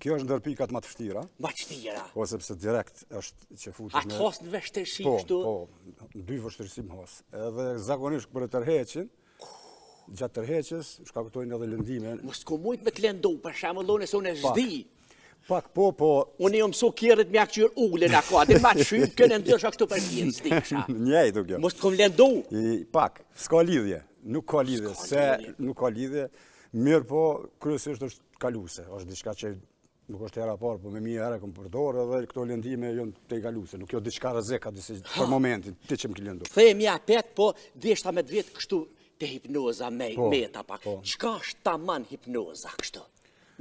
Kjo është ndër pikat më të vështira. Më të vështira. Po sepse direkt është që futesh Atë hos në vështirësi kështu. Po, dy vështirësi më hos. Edhe zakonisht për tërheqin, gjatë tërheqjes shkaktojnë edhe lëndime. Mos ku mujt me të lëndu, për shembull unë se unë zdi. Pak po. Unë jam mësu kjerët me aktyr ullën ako, adhe ma të shyt, kënë ndësha këtu për tjenë, s'disha. Njejtu kjo. Mos të kom lëndu. Pak, s'ka lidhje, nuk ka lidhje, mirë po, kryesisht është kaluse, është diçka që nuk është hera parë, po me mi herë kom përdorë edhe këto lëndime jonë të i kaluse, nuk jo diçka rrezeka për momentin, ti që më ki lëndu. Thejmë ja pet, po deshta me vetë kështu të hipnoza meta pak. Qka është ta man hipnoza kështu?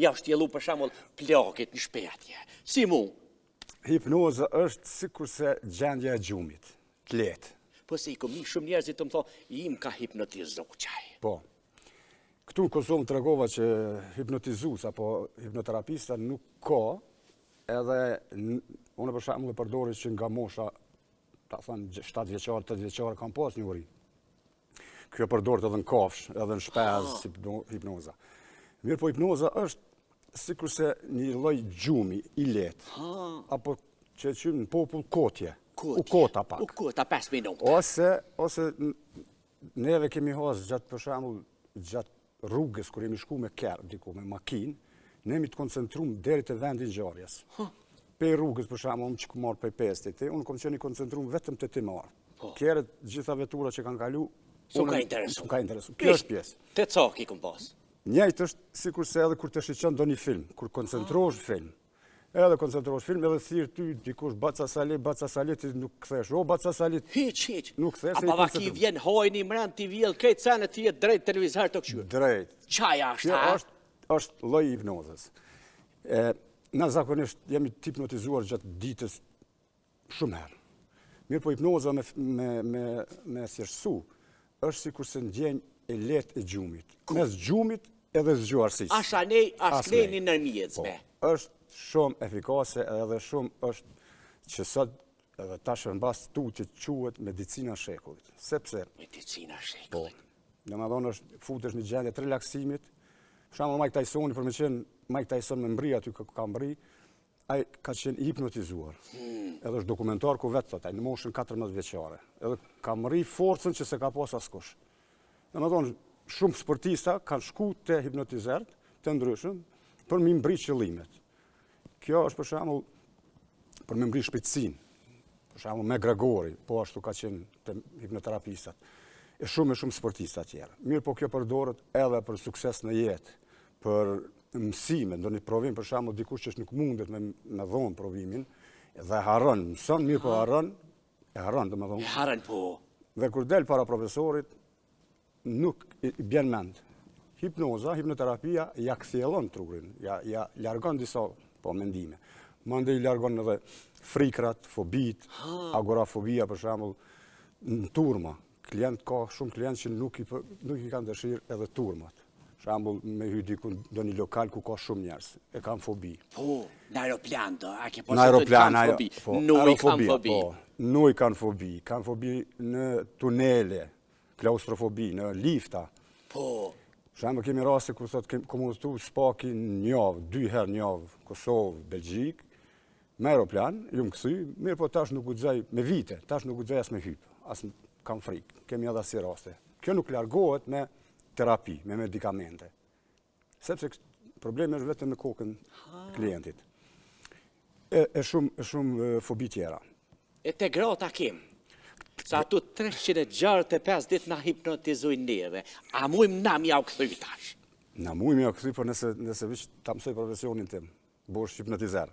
Ja është jelu për shembull plakit në shpetje. Si mu? Hipnoza është sikurse gjendja e gjumit, të lehtë. Po se i komi shumë njerëzit të më thonë, im ka hipnotizu qaj. Po. Këtu në Kosovë të regova që hipnotizus apo hipnoterapista nuk ka, edhe unë për shembull e përdori që nga mosha, ta thënë 7 vjeqarë, 8 vjeqarë kam pas një uri. Kjo përdorët edhe në kafsh, edhe në shpez, hipnoza. Mirë po hipnoza është sikurse një lloj gjumi i lehtë, apo që qymë në popull kotje, u kota pak. U kota 5 minuta. Ose neve kemi hasë gjatë për shembull gjatë rrugës, kur jemi shku me kerë, diku me makinë, ne jemi të koncentrum deri te vendi i ngjarjes. Pe rrugës për shembull, unë që ku marr prej pestit, unë kom qenë i koncentrum vetëm te ti marr. Kerët gjitha vetura që kanë kalu, Su ka interesu. Kjo është pjesë. Te caki kom pas. Njëjtë është sikurse edhe kur të shiqon ndonjë film, kur koncentrohesh film. Edhe koncentrohesh film, edhe thirr ty dikush baca sali, ti nuk kthesh. O baca sali. Hiç. Nuk kthesh. Apo vaki vjen hojni mbrand ti vjell këtë cenë ti jetë drejt televizor të kështu. Drejt. Çaja është. Kjo është lloj hipnozës. Na zakonisht jemi të hipnotizuar gjatë ditës shumë herë. Mirë po hipnoza me thjeshtësu është sikurse ndjenjë e lehtë e gjumit. Mes gjumit edhe zgjuarsisë. Ashtë një nërmjetësme. Është shumë efikase edhe shumë është që sot edhe tash mbas tutjet quhet medicina e shekullit. Sepse medicina e shekullit. Domethënë është futesh në gjendje të relaksimit. Për shembull Mike Tysoni, për me qenë Mike Tyson me mbri aty ka mbri, ai ka qenë hipnotizuar. Edhe është dokumentar ku vetë thot ai në moshën 14 vjeçare. Edhe ka mri forcën që se ka pas askush. Domethënë shumë sportista kanë shku te hipnotizert të ndryshëm për mi mbri qëllimet. Kjo është për shembull për me mbri shpejtësinë. Për shembull me Gregori, po ashtu ka qenë te hipnoterapistat. E shumë sportista tjerë. Mirë po kjo përdoret edhe për sukses në jetë, për mësime, ndonjë provim për shembull dikush që nuk mundet me dhon provimin dhe harron, mëson mirë po harron, domethënë. Harron po. Dhe kur del para profesorit nuk i bjen mend. Hipnoza, hipnoterapia ja kthjellon trurin, ja largon disa mendime. Mandej largon edhe frikrat, fobit, agorafobia për shembull në turma. Shumë klientë që nuk i kanë dëshirë edhe turmat. Për shembull me hy diku në një lokal ku ka shumë njerëz, e kanë fobi. Po, në aeroplan do, a ke në aeroplan fobi. Nuk kanë fobi. Nuk kanë fobi në tunele, klaustrofobi, në lifta. Po. Për shembull kemi raste kur thotë komunistu spaki një javë, 2 herë një javë, Kosovë, Belgjik, me aeroplan, ju më kthy, mirë po tash nuk guxoj me vite, tash nuk guxoj as me hyp, as kam frikë. Kemi edhe si raste. Kjo nuk largohet me terapi, me medikamente. Sepse problemi është vetëm me kokën e klientit. E shumë fobi tjera. E te grata kim, sa ato 365 ditë na hipnotizojnë neve, a mujmë na mja u kthy tash? Na mujmë mja u kthy, por nëse vish ta mësoj profesionin tim, bosh hipnotizer.